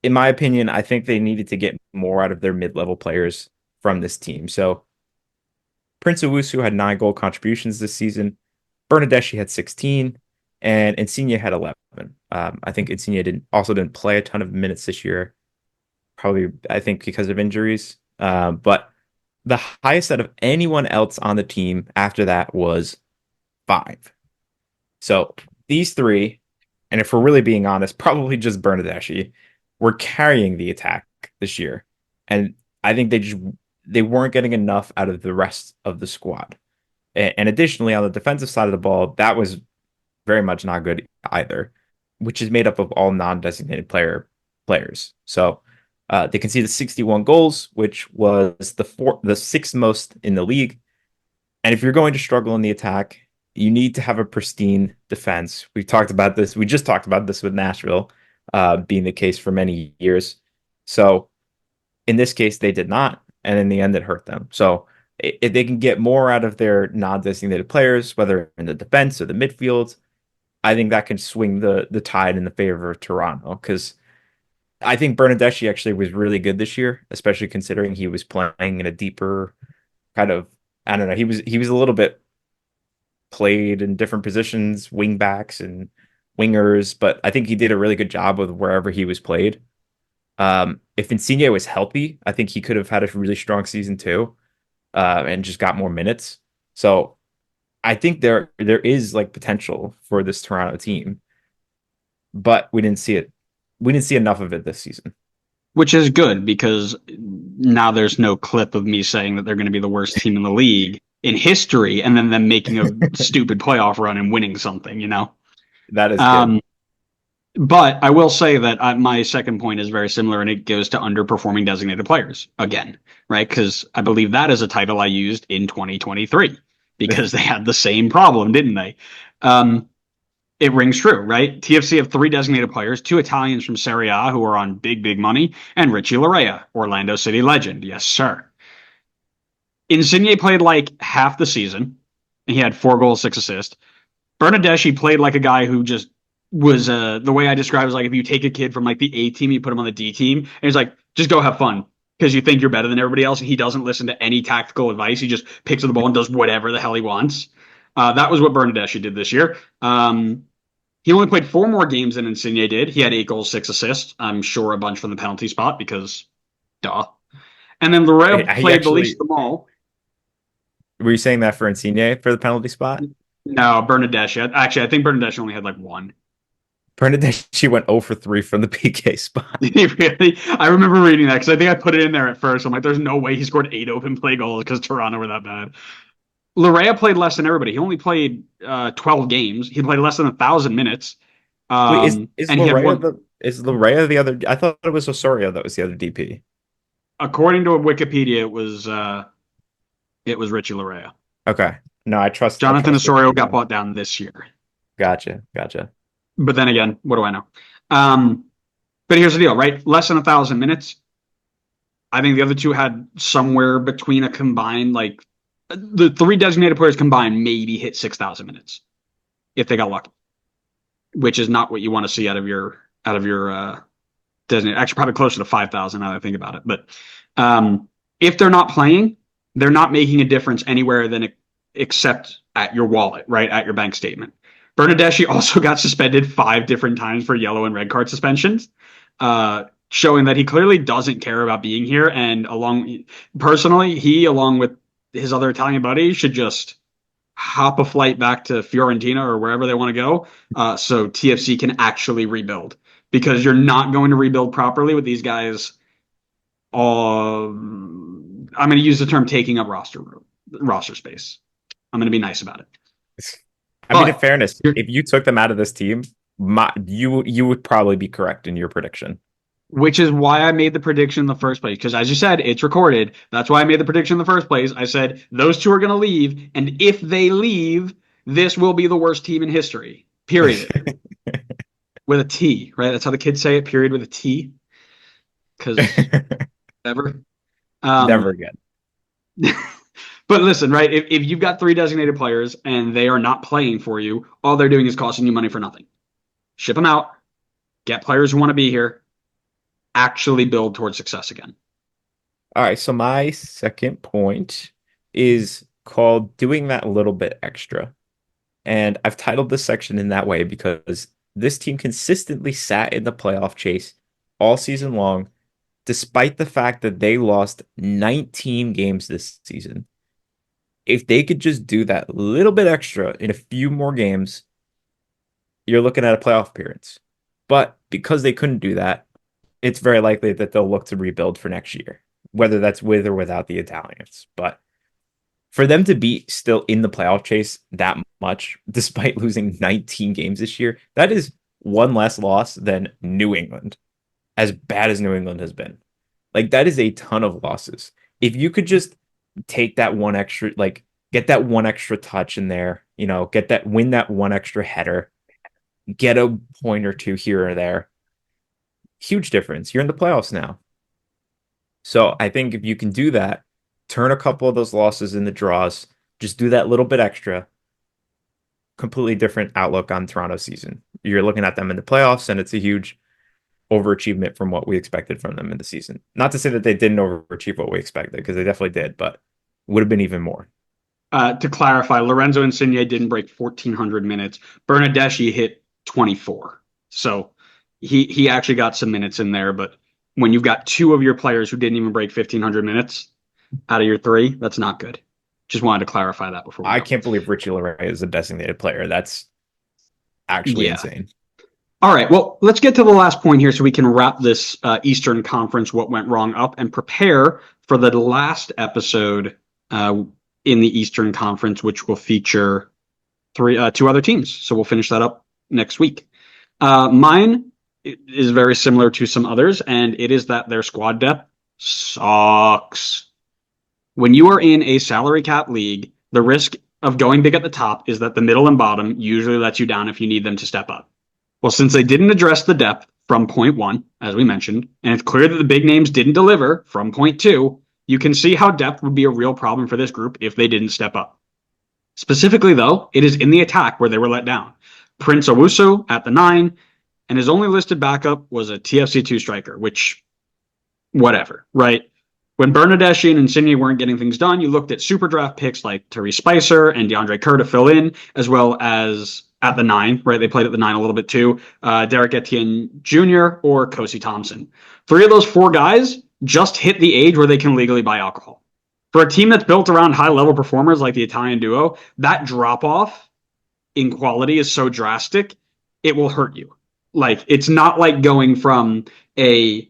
in my opinion, I think they needed to get more out of their mid-level players from this team. So Prince Owusu had 9 goal contributions this season. Bernadeschi had 16, and Insigne had 11. I think Insigne didn't play a ton of minutes this year, probably I think because of injuries. But the highest out of anyone else on the team after that was 5. So these three, and if we're really being honest, probably just Bernadeschi, were carrying the attack this year, and I think they weren't getting enough out of the rest of the squad. And additionally, on the defensive side of the ball, that was very much not good either, which is made up of all non-designated players. So they conceded 61 goals, which was the sixth most in the league. And if you're going to struggle in the attack, you need to have a pristine defense. We talked about this. We just talked about this with Nashville being the case for many years. So in this case, they did not, and in the end, it hurt them. So if they can get more out of their non-designated players, whether in the defense or the midfield, I think that can swing the tide in the favor of Toronto. Because I think Bernadeschi actually was really good this year, especially considering he was playing in a deeper kind of, I don't know, he was a little bit played in different positions, wing backs and wingers, but I think he did a really good job with wherever he was played. If Insigne was healthy, I think he could have had a really strong season too, and just got more minutes. So I think there is like potential for this Toronto team, but we didn't see it. We didn't see enough of it this season. Which is good because now there's no clip of me saying that they're going to be the worst team in the league in history and then them making a stupid playoff run and winning something, you know? That is good. Um, but I will say that my second point is very similar and it goes to underperforming designated players again, right? Because I believe that is a title I used in 2023 because they had the same problem, didn't they? Um, it rings true, right? TFC have 3 designated players, 2 Italians from Serie A who are on big, big money, and Richie Larea, Orlando City legend. Yes, sir. Insigne played like half the season, and he had 4 goals, 6 assists. Bernadeschi played like a guy who just was the way I describe is like if you take a kid from like the A team, you put him on the D team, and he's like, just go have fun because you think you're better than everybody else, and he doesn't listen to any tactical advice. He just picks up the ball and does whatever the hell he wants. That was what Bernadeschi did this year. He only played 4 more games than Insigne did. He had 8 goals, 6 assists. I'm sure a bunch from the penalty spot because, duh. And then Larea He played the actually, least of them all. were you saying that for Insigne for the penalty spot? No, Bernadeschi. Actually, I think Bernadeschi only had like 1. Bernadeschi went 0 for 3 from the PK spot. Really? I remember reading that because I think I put it in there at first. I'm like, there's no way he scored 8 open play goals because Toronto were that bad. Larea played less than everybody. He only played 12 games. He played less than 1,000 minutes. Wait, is And he had Larea one. the other? I thought it was Osorio that was the other DP. According to Wikipedia, it was Richie Larea. Okay. No, I Jonathan trust Osorio got Wikipedia. bought down this year. Gotcha. But then again, what do I know? Um, but here's the deal, right? Less than 1,000 minutes. I think the other two had somewhere between a combined, like the 3 designated players combined, maybe hit 6,000 minutes if they got lucky, which is not what you want to see out of your designated. Actually, probably closer to 5,000 now that I think about it. But if they're not playing, they're not making a difference anywhere than except at your wallet, right? At your bank statement. Bernadeschi also got suspended 5 different times for yellow and red card suspensions, showing that he clearly doesn't care about being here. And personally, he, along with his other Italian buddies, should just hop a flight back to Fiorentina or wherever they want to go, so TFC can actually rebuild. Because you're not going to rebuild properly with these guys. I'm going to use the term taking up roster space. I'm going to be nice about it. I mean, in But fairness, if you took them out of this team, you would probably be correct in your prediction. which is why I made the prediction in the first place. Because as you said, it's recorded. That's why I made the prediction in the first place. I said those two are going to leave, and if they leave, this will be the worst team in history. Period. With a T, right? That's how the kids say it. Period with a T. Because whatever. Never Um, again. but listen, right? If you've got 3 designated players and they are not playing for you, all they're doing is costing you money for nothing. Ship them out. Get players who want to be here. actually build towards success again. All right, so my second point is called doing that little bit extra. And I've titled this section in that way because this team consistently sat in the playoff chase all season long, despite the fact that they lost 19 games this season. If they could just do that little bit extra in a few more games, you're looking at a playoff appearance. But because they couldn't do that, it's very likely that they'll look to rebuild for next year, whether that's with or without the Italians. But for them to be still in the playoff chase that much, despite losing 19 games this year, that is one less loss than New England, as bad as New England has been. Like, that is a ton of losses. If you could just take that one extra, like, get that one extra touch in there, win that one extra header, get a point or two here or there, huge difference. You're in the playoffs now. So I think if you can do that, turn a couple of those losses into draws, just do that little bit extra, completely different outlook on Toronto's season. You're looking at them in the playoffs, and it's a huge overachievement from what we expected from them in the season. Not to say that they didn't overachieve what we expected, because they definitely did, but would have been even more. To clarify, Lorenzo Insigne didn't break 1,400 minutes. Bernadeschi hit 24. So he actually got some minutes in there, but when you've got two of your players who didn't even break 1,500 minutes out of your three, that's not good. Just wanted to clarify that before we I go. can't believe Richie Laray is a designated player. That's actually Yeah. insane. All right. Well, let's get to the last point here so we can wrap this Eastern Conference, what went wrong, up and prepare for the last episode in the Eastern Conference, which will feature two other teams. So we'll finish that up next week. Mine is very similar to some others, and it is that their squad depth sucks. When you are in a salary cap league, the risk of going big at the top is that the middle and bottom usually lets you down if you need them to step up. Well, since they didn't address the depth from point one, as we mentioned, and it's clear that the big names didn't deliver from point two, you can see how depth would be a real problem for this group if they didn't step up. Specifically, though, it is in the attack where they were let down. Prince Owusu at the 9, and his only listed backup was a TFC2 striker, which, whatever, right? When Bernadeschi and Insigne weren't getting things done, you looked at super draft picks like Therese Spicer and DeAndre Kerr to fill in, as well as at the 9, right? They played at the 9 a little bit too. Derek Etienne Jr. or Kosi Thompson. Three of those four guys just hit the age where they can legally buy alcohol. For a team that's built around high level performers like the Italian duo, that drop off in quality is so drastic, it will hurt you. Like, it's not like going from a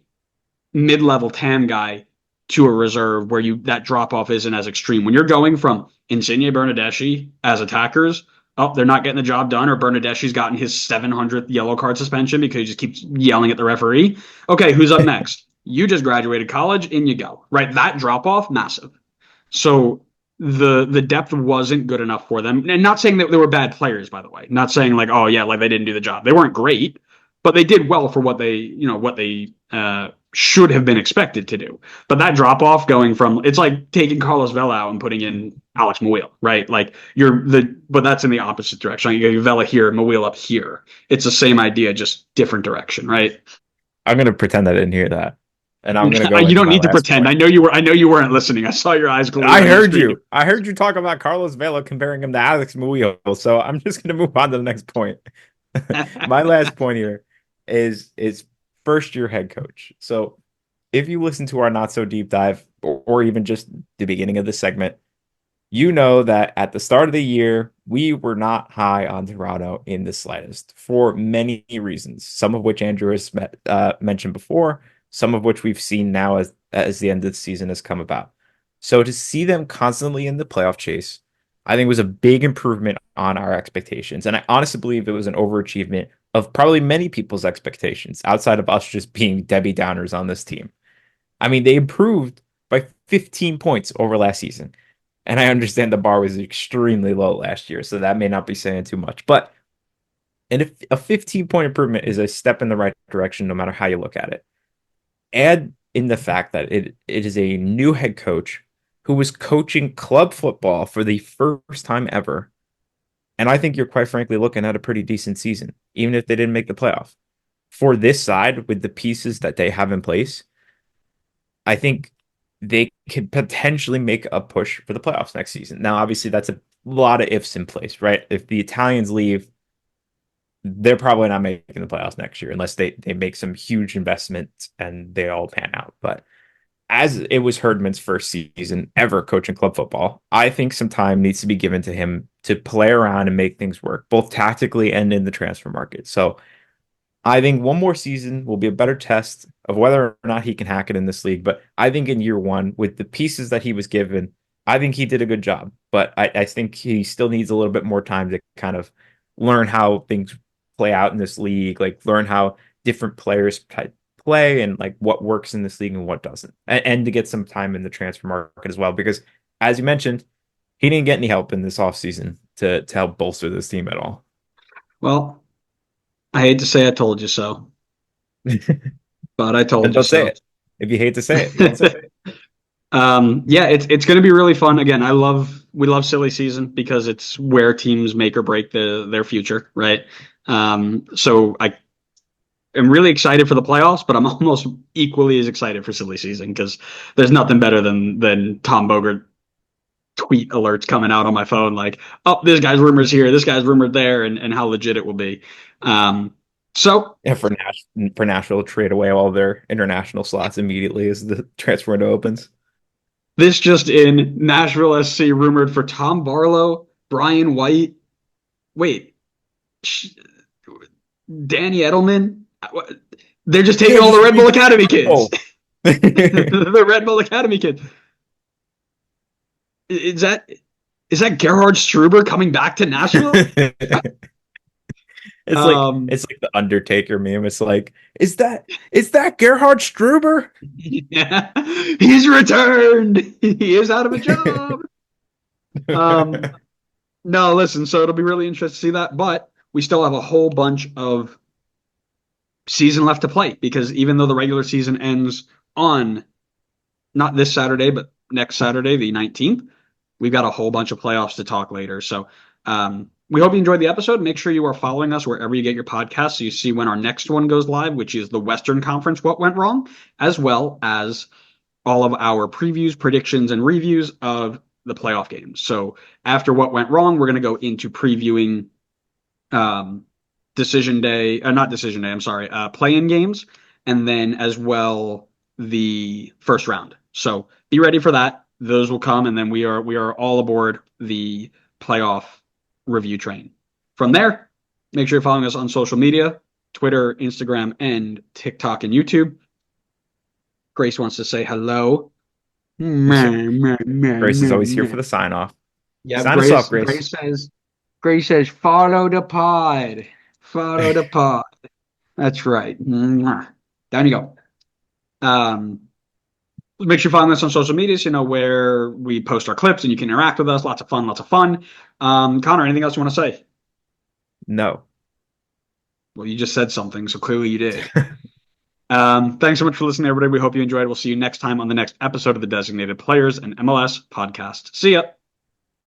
mid level TAM guy to a reserve where that drop off isn't as extreme. When you're going from Insigne Bernadeschi as attackers, oh, they're not getting the job done, or Bernadeschi's gotten his 700th yellow card suspension because he just keeps yelling at the referee. Okay, who's up next? You just graduated college, in you go. Right? That drop off, massive. So the depth wasn't good enough for them. And not saying that they were bad players, by the way. Not saying like, oh yeah, like they didn't do the job. They weren't great, but they did well for what they should have been expected to do. But that drop off going from, it's like taking Carlos Vela out and putting in Alex Mouil, right? Like but that's in the opposite direction. You got Vela here, Mouil up here. It's the same idea, just different direction, right? I'm going to pretend I didn't hear that. And I'm going to go You into don't my need to last pretend. point. I know you weren't listening. I saw your eyes glued. I heard you. I heard you talk about Carlos Vela comparing him to Alex Mouil. So I'm just going to move on to the next point. My last point here is first year head coach. So if you listen to our not so deep dive or even just the beginning of the segment, you know that at the start of the year, we were not high on Toronto in the slightest for many reasons, some of which Andrew has mentioned before, some of which we've seen now as the end of the season has come about. So to see them constantly in the playoff chase, I think was a big improvement on our expectations. And I honestly believe it was an overachievement of probably many people's expectations outside of us just being Debbie Downers on this team. I mean, they improved by 15 points over last season. And I understand the bar was extremely low last year, so that may not be saying too much. But a 15-point improvement is a step in the right direction, no matter how you look at it. Add in the fact that it is a new head coach who was coaching club football for the first time ever. And I think you're quite frankly looking at a pretty decent season, even if they didn't make the playoff. for this side with the pieces that they have in place, I think they could potentially make a push for the playoffs next season. Now, obviously, that's a lot of ifs in place, right? If the Italians leave, they're probably not making the playoffs next year unless they make some huge investments and they all pan out. But as it was Herdman's first season ever coaching club football, I think some time needs to be given to him to play around and make things work, both tactically and in the transfer market. So I think one more season will be a better test of whether or not he can hack it in this league. But I think in year one, with the pieces that he was given, I think he did a good job. But I think he still needs a little bit more time to kind of learn how things play out in this league, like learn how different players play and like what works in this league and what doesn't. And to get some time in the transfer market as well. Because as you mentioned, he didn't get any help in this offseason to help bolster this team at all. Well, I hate to say I told you so, but I told you Don't say so. it. If you hate to say it, don't say it. Yeah, it's going to be really fun. Again, we love silly season because it's where teams make or break their future, right? So I am really excited for the playoffs, but I'm almost equally as excited for silly season because there's nothing better than Tom Bogert tweet alerts coming out on my phone like, oh, this guy's rumors here, this guy's rumored there, and how legit it will be. So Yeah, for Nashville, trade away all their international slots immediately as the transfer window opens. this just in: Nashville SC rumored for Tom Barlow, Brian White. Wait, Danny Edelman. They're just taking Yeah, all you the should Red be Bull Academy kids. oh. The Red Bull Academy kids. Is that is that Gerhard Struber coming back to Nashville? Um, It's like the Undertaker meme. It's like, is that Gerhard Struber? yeah, he's returned. He is out of a job. Um, no, listen. So it'll be really interesting to see that, but we still have a whole bunch of season left to play because even though the regular season ends on not this Saturday, but next Saturday, the 19th, we've got a whole bunch of playoffs to talk later. So we hope you enjoyed the episode. Make sure you are following us wherever you get your podcasts so you see when our next one goes live, which is the Western Conference What Went Wrong, as well as all of our previews, predictions, and reviews of the playoff games. So after What Went Wrong, we're going to go into previewing decision day, not decision day, I'm sorry, play-in games, and then as well the first round. So be ready for that. Those will come, and then we are all aboard the playoff review train. From there, make sure you're following us on social media, Twitter, Instagram, and TikTok and YouTube. Grace wants to say hello. Grace is always here for the sign off. Yeah, Sign us off, Grace. Grace. Grace says, follow the pod. Follow the pod. That's right. Down you go. Make sure you follow us on social media so you know where we post our clips and you can interact with us. Lots of fun, lots of fun. Connor, anything else you want to say? No. Well, you just said something, so clearly you did. Thanks so much for listening, everybody. We hope you enjoyed. We'll see you next time on the next episode of the Designated Players and MLS podcast. See ya.